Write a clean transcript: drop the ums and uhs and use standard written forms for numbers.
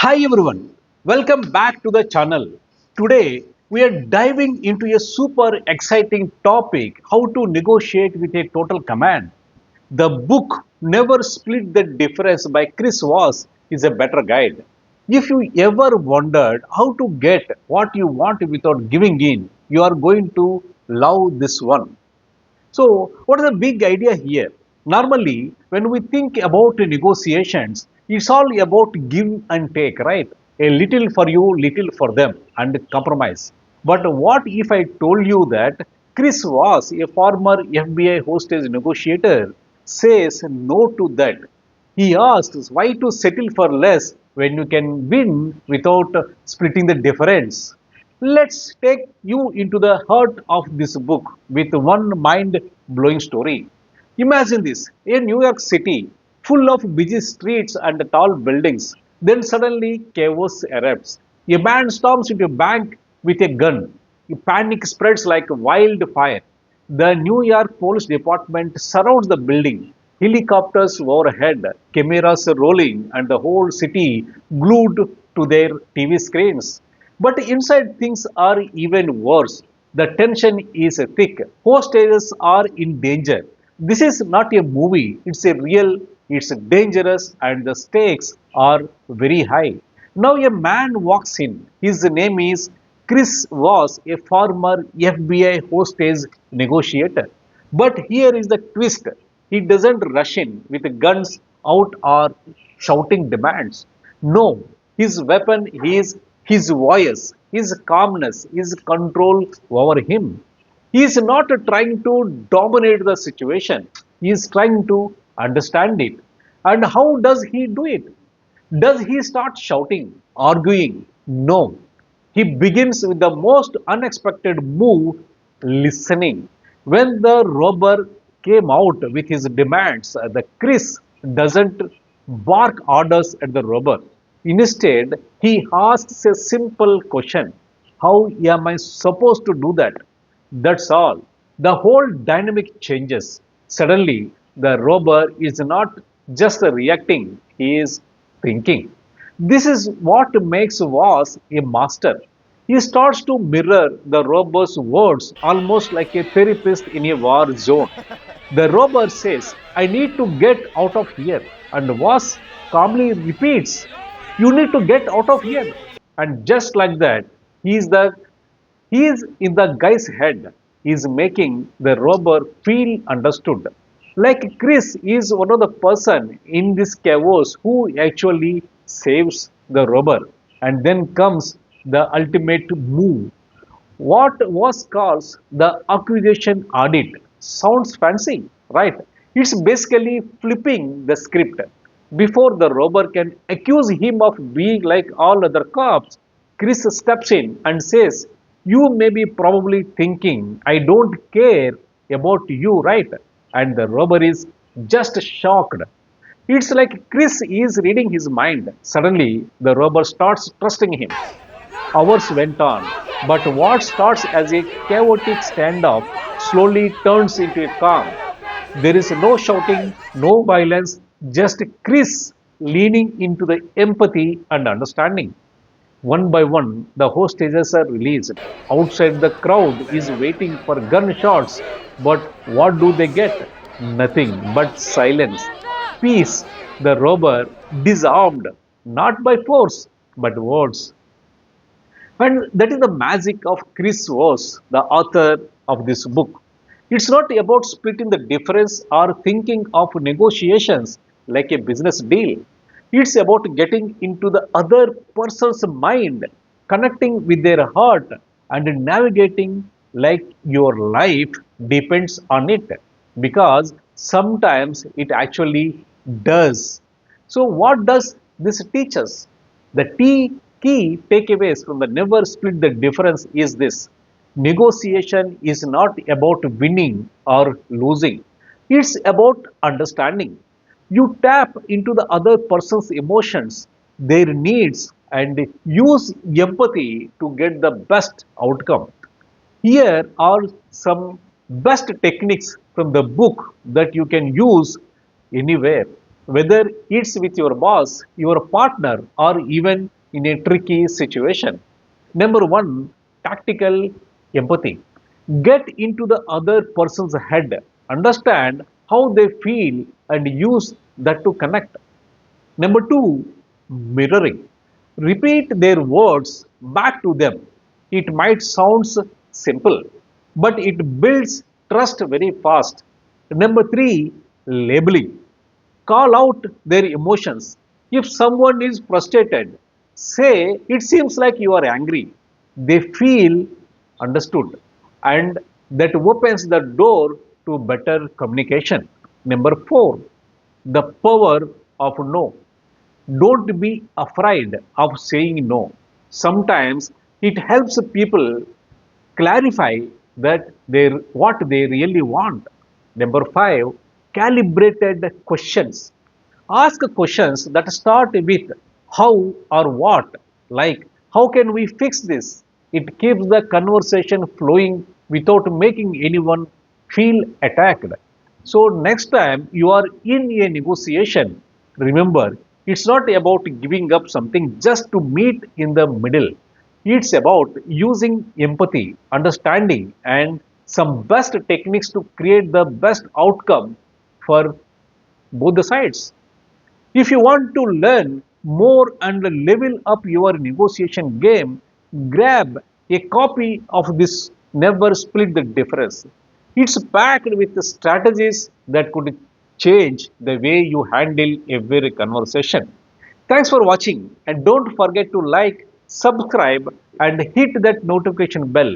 Hi everyone, welcome back to the channel. Today we are diving into a super exciting topic, how to negotiate with a total command. The book Never Split the Difference by Chris Voss is a better guide. If you ever wondered how to get what you want without giving in, you are going to love this one. So, what is the big idea here? Normally, when we think about negotiations, it's all about give and take, right? A little for you, little for them, and compromise. But what if I told you that Chris was a former FBI hostage negotiator, says no to that? He asks why to settle for less when you can win without splitting the difference. Let's take you into the heart of this book with one mind blowing story. Imagine this, a New York City full of busy streets and tall buildings. Then suddenly chaos erupts. A man storms into a bank with a gun. A panic spreads like wildfire. The New York Police Department surrounds the building. Helicopters overhead, cameras rolling, and the whole city glued to their TV screens. But inside things are even worse. The tension is thick. Hostages are in danger. This is not a movie, it's a real, it's dangerous, and the stakes are very high. Now, a man walks in. His name is Chris Voss, a former FBI hostage negotiator. But here is the twist, he doesn't rush in with guns out or shouting demands. No, his weapon is his voice, his calmness, his control over him. He is not trying to dominate the situation, he is trying to understand it. And how does he do it? Does he start shouting, arguing? No. He begins with the most unexpected move, listening. When the robber came out with his demands, the Chris doesn't bark orders at the robber. Instead, he asks a simple question: how am I supposed to do that? That's all. The whole dynamic changes. Suddenly, the robber is not just reacting, he is thinking. This is what makes Voss a master. He starts to mirror the robber's words almost like a therapist in a war zone. The robber says, I need to get out of here. And Voss calmly repeats, you need to get out of here. And just like that, he is the he is in the guy's head, is making the robber feel understood. Like Chris is one of the person in this chaos who actually saves the robber. And then comes the ultimate move. What was called the accusation audit sounds fancy, right? It's basically flipping the script. Before the robber can accuse him of being like all other cops, Chris steps in and says, you may be probably thinking, I don't care about you, right? And the robber is just shocked. It's like Chris is reading his mind. Suddenly, the robber starts trusting him. Hours went on, but what starts as a chaotic standoff slowly turns into a calm. There is no shouting, no violence, just Chris leaning into the empathy and understanding. One by one, the hostages are released. Outside, the crowd is waiting for gunshots, but what do they get? Nothing but silence. Peace. The robber disarmed, not by force, but words. And that is the magic of Chris Voss, the author of this book. It's not about splitting the difference or thinking of negotiations like a business deal. It's about getting into the other person's mind, connecting with their heart, and navigating like your life depends on it. Because sometimes it actually does. So, what does this teach us? The key takeaways from the never split the difference is this: negotiation is not about winning or losing, it's about understanding. You tap into the other person's emotions, their needs, and use empathy to get the best outcome. Here are some best techniques from the book that you can use anywhere, whether it's with your boss, your partner, or even in a tricky situation. Number one, tactical empathy. Get into the other person's head, understand how they feel, and use that to connect. Number two, mirroring. Repeat their words back to them. It might sound simple, but it builds trust very fast. Number three, labeling. Call out their emotions. If someone is frustrated, say, "It seems like you are angry." They feel understood, and that opens the door to better communication. Number four, the power of no. Don't be afraid of saying no. Sometimes it helps people clarify that what they really want. Number five, calibrated questions. Ask questions that start with how or what, like how can we fix this? It keeps the conversation flowing without making anyone feel attacked. So, next time you are in a negotiation, remember it's not about giving up something just to meet in the middle. It's about using empathy, understanding, and some best techniques to create the best outcome for both the sides. If you want to learn more and level up your negotiation game, grab a copy of this Never Split the Difference. It's packed with strategies that could change the way you handle every conversation. Thanks for watching, and don't forget to like, subscribe, and hit that notification bell